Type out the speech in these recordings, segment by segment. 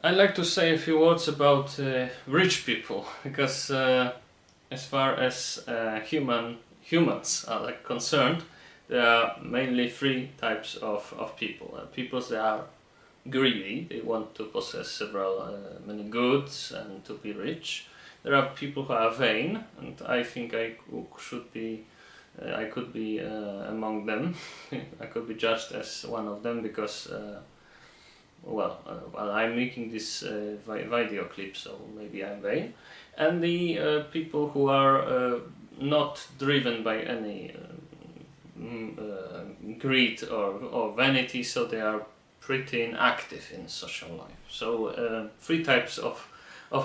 I'd like to say a few words about rich people, because as far as humans are concerned, there are mainly three types of people. People that are greedy, they want to possess many goods and to be rich. There are people who are vain, and I think I could be among them. I could be judged as one of them because. Well, I'm making this video clip, so maybe I'm vain. And the people who are not driven by any greed or vanity, so they are pretty inactive in social life. So three types of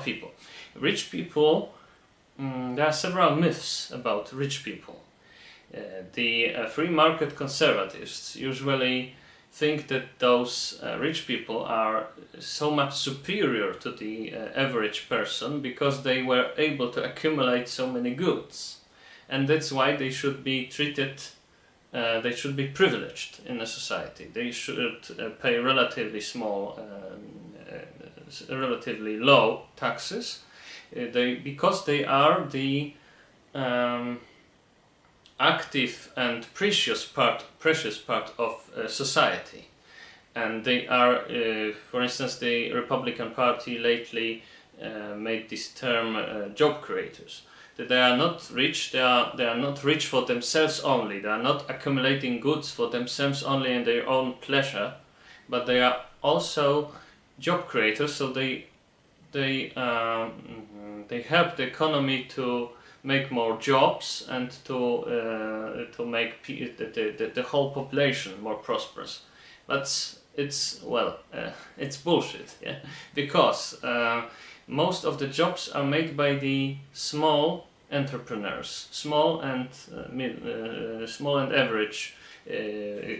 people. Rich people, there are several myths about rich people. The free market conservatives usually think that those rich people are so much superior to the average person because they were able to accumulate so many goods, and that's why they should be treated, they should be privileged in a society. They should pay relatively relatively low taxes, because they are the active and precious part of society, and they are, for instance, the Republican Party lately made this term job creators. That they are not rich. They are not rich for themselves only. They are not accumulating goods for themselves only and their own pleasure, but they are also job creators. So they help the economy to make more jobs and to make the whole population more prosperous. But it's bullshit, yeah, because most of the jobs are made by the small entrepreneurs, small and average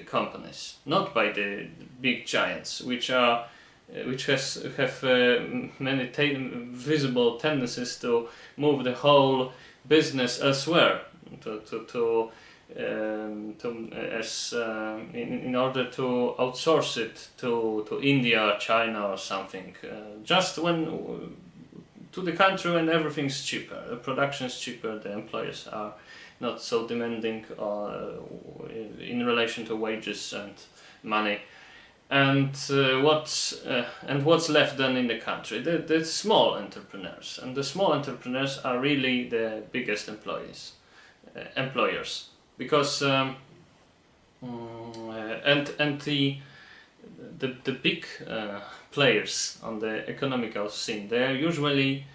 companies, not by the big giants, which have many visible tendencies to move the whole business elsewhere, in order to outsource it to India, China, or something. Just when to the country when everything's cheaper, the production is cheaper, the employers are not so demanding in relation to wages and money. And what's left then in the country? The small entrepreneurs, and the small entrepreneurs are really the biggest employers, because the big players on the economical scene, they are usually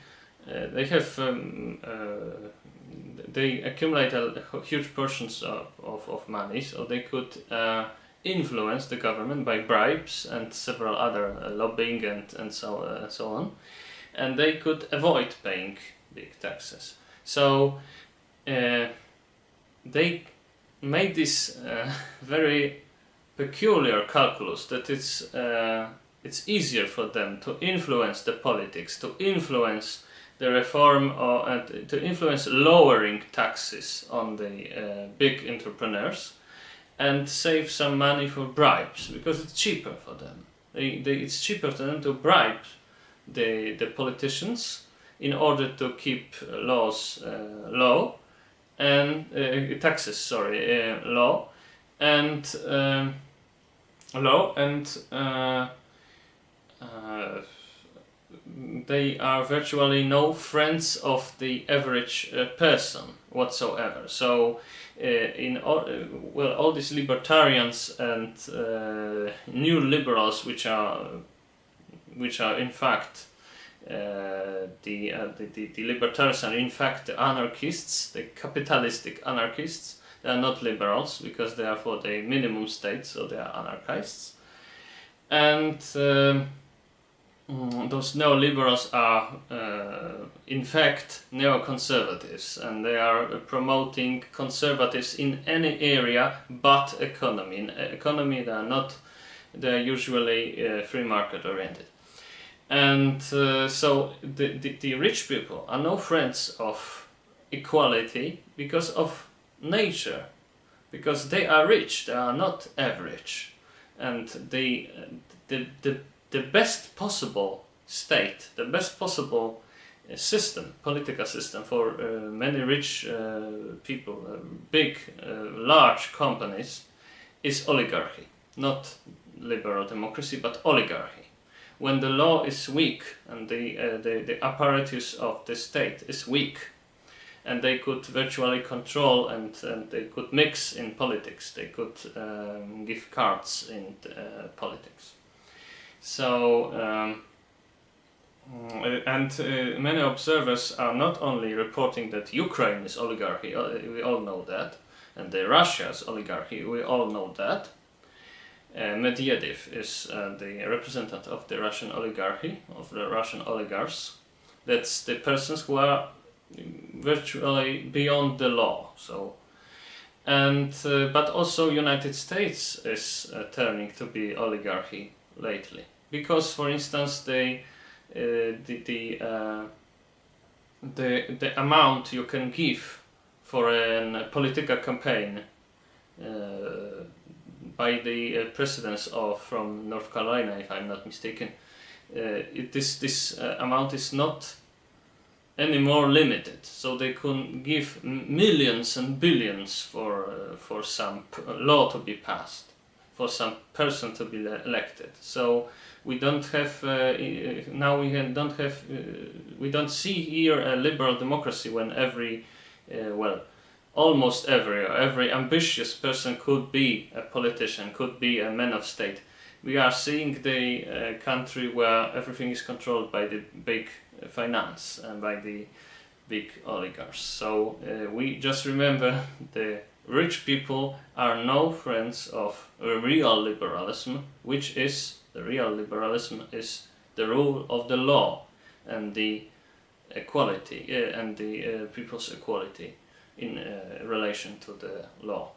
they accumulate huge portions of money, so they could influence the government by bribes and several other lobbying and so on, and they could avoid paying big taxes. So they made this very peculiar calculus that it's easier for them to influence the politics, to influence the reform, or to influence lowering taxes on the big entrepreneurs, and save some money for bribes, because it's cheaper for them. It's cheaper for them to bribe the politicians in order to keep laws low, and taxes low, and they are virtually no friends of the average person whatsoever. So all these libertarians and new liberals, which are in fact the libertarians are in fact the anarchists, the capitalistic anarchists. They are not liberals because they are for the minimum state, so they are anarchists. And those neoliberals are in fact neoconservatives, and they are promoting conservatives in any area but economy. In economy they are usually free market oriented. And so the rich people are no friends of equality because of nature, because they are rich, they are not average, and the best possible state, the best possible system, political system for many rich people, big, large companies, is oligarchy, not liberal democracy, but oligarchy. When the law is weak and the apparatus of the state is weak, and they could virtually control and they could mix in politics, they could give cards in politics. So, many observers are not only reporting that Ukraine is oligarchy, we all know that, and Russia is oligarchy, we all know that. Medvedev is the representative of the Russian oligarchy, of the Russian oligarchs. That's the persons who are virtually beyond the law. So, and but also United States is turning to be oligarchy lately, because, for instance, the amount you can give for a political campaign by the presidents from North Carolina, if I'm not mistaken, this amount is not anymore limited. So they can give millions and billions for some law to be passed, for some person to be elected. So we don't have now we don't see here a liberal democracy when every almost every ambitious person could be a politician, could be a man of state. We are seeing the country where everything is controlled by the big finance and by the big oligarchs. So we just remember the rich people are no friends of real liberalism, which is the real liberalism is the rule of the law and the equality and the people's equality in relation to the law.